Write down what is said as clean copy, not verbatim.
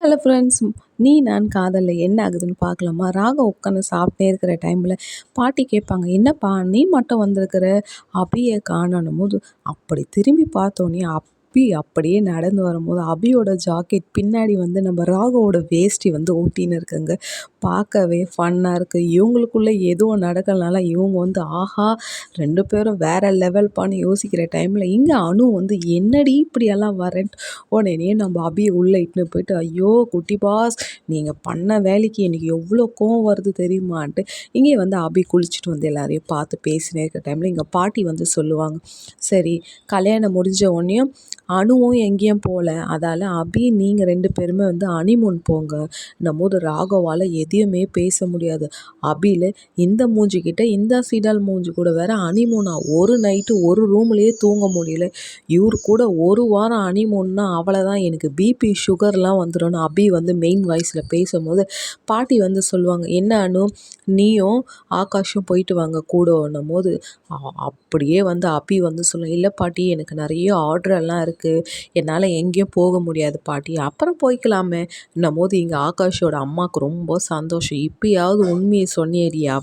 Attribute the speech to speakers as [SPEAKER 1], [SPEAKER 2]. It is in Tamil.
[SPEAKER 1] Hello friends. நீ நான் காதலில் என்ன ஆகுதுன்னு பார்க்கலாமா? ராகம் உட்காந்து சாப்பிட்டே இருக்கிற டைமில் பாட்டி கேட்பாங்க, என்னப்பா நீ மட்டும் வந்திருக்கிற, அபியை காணோன்னும் போது அப்படி திரும்பி பார்த்தோன்னே அபி அப்படியே நடந்து வரும்போது அபியோட ஜாக்கெட் பின்னாடி வந்து நம்ம ராகவோட வேஷ்டி வந்து ஒட்டின்னு இருக்குங்க. பார்க்கவே ஃபன்னாக இருக்குது. இவங்களுக்குள்ளே எதுவும் நடக்கலனால இவங்க வந்து ஆஹா 2 பேரும் வேற லெவல்ப்பான்னு யோசிக்கிற டைமில் இங்கே அனு வந்து என்னடி இப்படியெல்லாம் வரேன்ட்டு உடனே நம்ம அபியை உள்ளே இட்டுன்னு போயிட்டு, ஐயோ குட்டி பாஸ் நீங்கள் பண்ண வேலைக்கு எனக்கு எவ்வளோ கோவம் வருது தெரியுமான்ட்டு இங்கே வந்து அபி குளிச்சுட்டு வந்து எல்லாரையும் பார்த்து பேசினே இருக்க டைமில் எங்கள் பாட்டி வந்து சொல்லுவாங்க, சரி கல்யாணம் முடிஞ்ச உடனேயும் அணுவும் எங்கேயும் போகல, அதால் அபி நீங்கள் 2 பேருமே வந்து ஹனிமூன் போங்க. போது ராகவால் எதையுமே பேச முடியாது. அபியில் இந்த மூஞ்சிக்கிட்ட இந்த சீடால் மூஞ்சி கூட வேற ஹனிமூனா ஒரு நைட்டு ஒரு ரூம்லேயே தூங்க முடியல. இவர் கூட ஒரு வாரம் ஹனிமூன்னா அவ்வளோதான், எனக்கு பிபி சுகர்லாம் வந்துடும்னு அபி வந்து மெயின் வாய்ஸில் பேசும்போது பாட்டி வந்து சொல்லுவாங்க, என்ன அனு நீயும் ஆகாஷும் போயிட்டு வாங்க கூடன்னும் போது அப்படியே வந்து அபி வந்து சொல்லுவாங்க, இல்லை பாட்டி எனக்கு நிறைய ஆர்டரெல்லாம் இருக்குது, என்னால் எங்கேயும் போக முடியாது பாட்டி, அப்புறம் போய்க்கலாமே போது இங்கே ஆகாஷோட அம்மாவுக்கு ரொம்ப சந்தோஷம், இப்பயாவது உண்மையை சொன்னியடியா